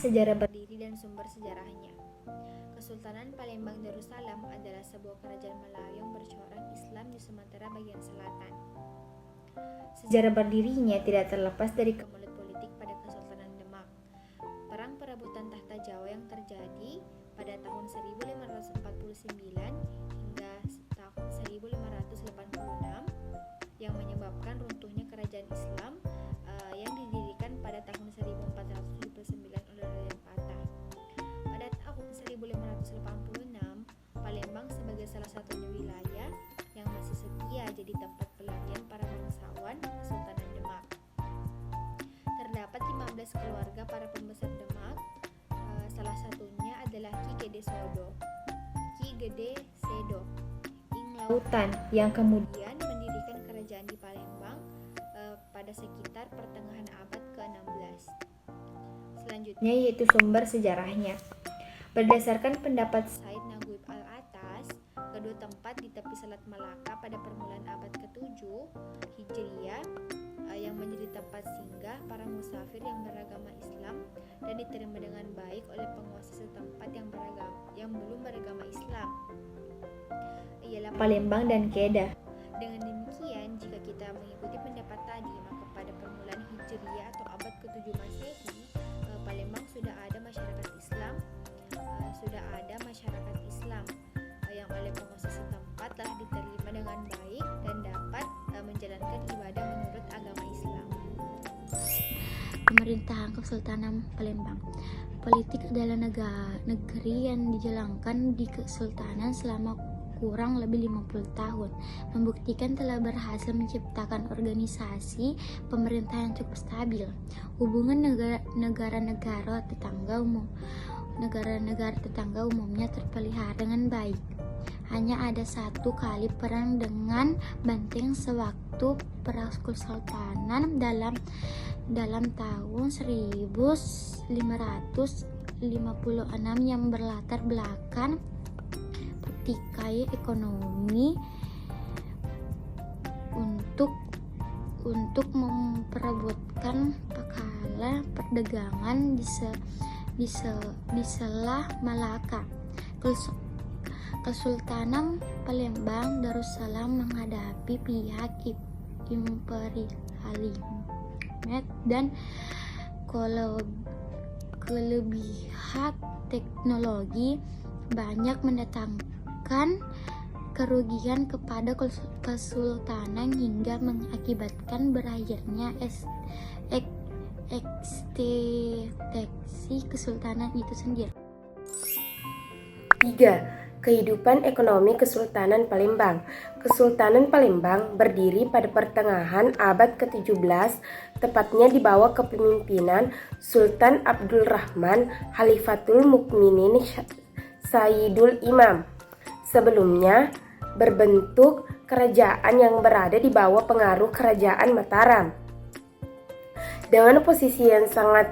Sejarah berdiri dan sumber sejarahnya. Kesultanan Palembang Darussalam adalah sebuah kerajaan Melayu yang bercorak Islam di Sumatera bagian selatan. Sejarah berdirinya tidak terlepas dari kemelut politik pada Kesultanan Demak. Perang perebutan tahta Jawa yang terjadi pada tahun 1549 hingga tahun 1586 yang menyebabkan runtuhnya kerajaan Islam yang didirikan pada tahun 1479 oleh Raden Patah. Pada tahun 1586, Palembang sebagai salah satunya wilayah yang masih setia jadi tempat pelarian para bangsawan Kesultanan Demak. Terdapat 15 keluarga para pembesar Demak, salah satunya adalah Ki Gede Sedo, Ing Lautan, yang kemudian mendirikan kerajaan di Palembang pada sekitar pertengahan abad ke-16. Selanjutnya yaitu sumber sejarahnya. Berdasarkan pendapat Said Naguib Al-Atas, kedua tempat di tepi Selat Malaka pada permulaan abad ke-7 Hijriah yang menjadi tempat singgah para musafir yang beragama Islam dan diterima dengan baik oleh penguasa setempat yang belum beragama Islam ialah Palembang dan Kedah. Dengan demikian, jika kita mengikuti pendapat tadi, maka pada permulaan Hijriah atau abad ke-7 Masehi, Palembang sudah ada masyarakat Islam yang oleh penguasa setempat telah diterima dengan baik dan dapat menjalankan ibadah menurut agama Islam. Pemerintahan Kesultanan Palembang. Politik adalah negeri yang dijalankan di Kesultanan selama kurang lebih 50 tahun, membuktikan telah berhasil menciptakan organisasi pemerintah yang cukup stabil. Hubungan negara-negara tetangga umumnya terpelihara dengan baik. Hanya ada satu kali perang dengan Banteng sewaktu Prakesultanan dalam tahun 1556 yang berlatar belakang pertikaian ekonomi untuk memperebutkan pangkalan perdagangan di Selat Malaka. Kesultanan Palembang Darussalam menghadapi pihak imperialisme dan kelebihan teknologi banyak mendatangkan kerugian kepada kesultanan hingga mengakibatkan berakhirnya eksistensi kesultanan itu sendiri. 3. Kehidupan ekonomi Kesultanan Palembang. Kesultanan Palembang berdiri pada pertengahan abad ke-17, tepatnya di bawah kepemimpinan Sultan Abdul Rahman Khalifatul Mukminin Sayyidul Imam. Sebelumnya berbentuk kerajaan yang berada di bawah pengaruh Kerajaan Mataram. Dengan posisi yang sangat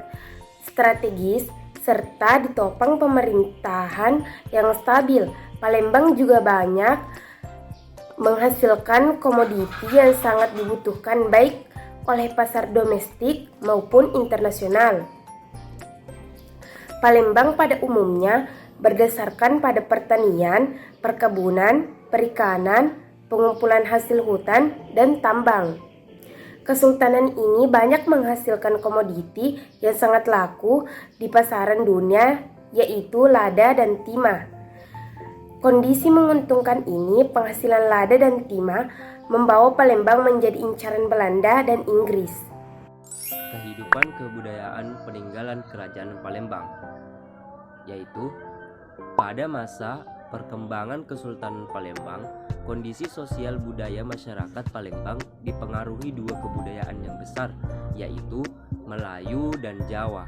strategis serta ditopang pemerintahan yang stabil, Palembang juga banyak menghasilkan komoditi yang sangat dibutuhkan baik oleh pasar domestik maupun internasional. Palembang pada umumnya berdasarkan pada pertanian, perkebunan, perikanan, pengumpulan hasil hutan, dan tambang. Kesultanan ini banyak menghasilkan komoditi yang sangat laku di pasaran dunia, yaitu lada dan timah. Kondisi menguntungkan ini, penghasilan lada dan timah, membawa Palembang menjadi incaran Belanda dan Inggris. Kehidupan kebudayaan peninggalan Kerajaan Palembang, yaitu pada masa perkembangan Kesultanan Palembang, kondisi sosial budaya masyarakat Palembang dipengaruhi dua kebudayaan yang besar, yaitu Melayu dan Jawa.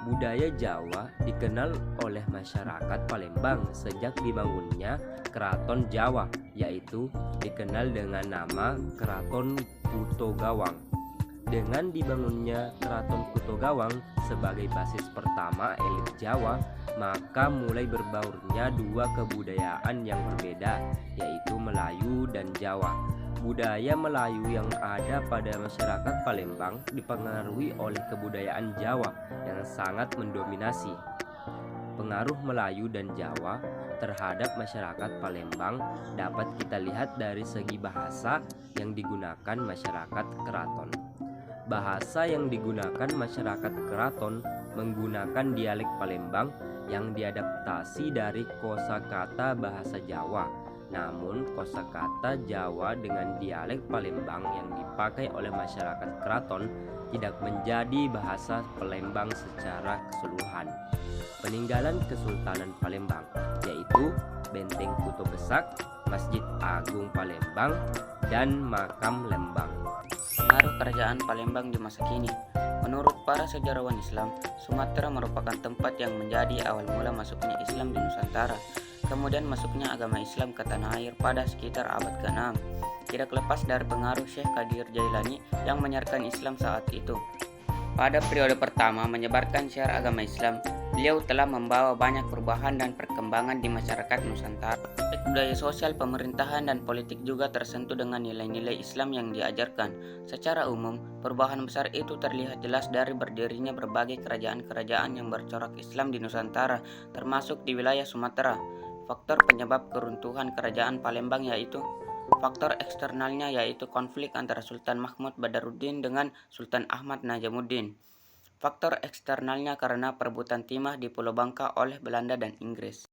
Budaya Jawa dikenal oleh masyarakat Palembang sejak dibangunnya Keraton Jawa, yaitu dikenal dengan nama Keraton Puto Gawang. Dengan dibangunnya Keraton Kutogawang sebagai basis pertama elit Jawa, maka mulai berbaurnya dua kebudayaan yang berbeda, yaitu Melayu dan Jawa. Budaya Melayu yang ada pada masyarakat Palembang dipengaruhi oleh kebudayaan Jawa yang sangat mendominasi. Pengaruh Melayu dan Jawa terhadap masyarakat Palembang dapat kita lihat dari segi bahasa yang digunakan masyarakat keraton. Bahasa yang digunakan masyarakat keraton menggunakan dialek Palembang yang diadaptasi dari kosakata bahasa Jawa. Namun kosakata Jawa dengan dialek Palembang yang dipakai oleh masyarakat keraton tidak menjadi bahasa Palembang secara keseluruhan. Peninggalan Kesultanan Palembang yaitu Benteng Kuto Besak, Masjid Agung Palembang, dan Makam Lembang. Pengaruh kerajaan Palembang di masa kini. Menurut para sejarawan Islam, Sumatera merupakan tempat yang menjadi awal mula masuknya Islam di Nusantara. Kemudian masuknya agama Islam ke tanah air pada sekitar abad ke-6. Tidak lepas dari pengaruh Syekh Qadir Jailani yang menyiarkan Islam saat itu. Pada periode pertama menyebarkan syiar agama Islam, beliau telah membawa banyak perubahan dan perkembangan di masyarakat Nusantara. Budaya sosial, pemerintahan, dan politik juga tersentuh dengan nilai-nilai Islam yang diajarkan. Secara umum, perubahan besar itu terlihat jelas dari berdirinya berbagai kerajaan-kerajaan yang bercorak Islam di Nusantara, termasuk di wilayah Sumatera. Faktor penyebab keruntuhan kerajaan Palembang yaitu faktor eksternalnya yaitu konflik antara Sultan Mahmud Badarudin dengan Sultan Ahmad Najamuddin. Faktor eksternalnya karena perebutan timah di Pulau Bangka oleh Belanda dan Inggris.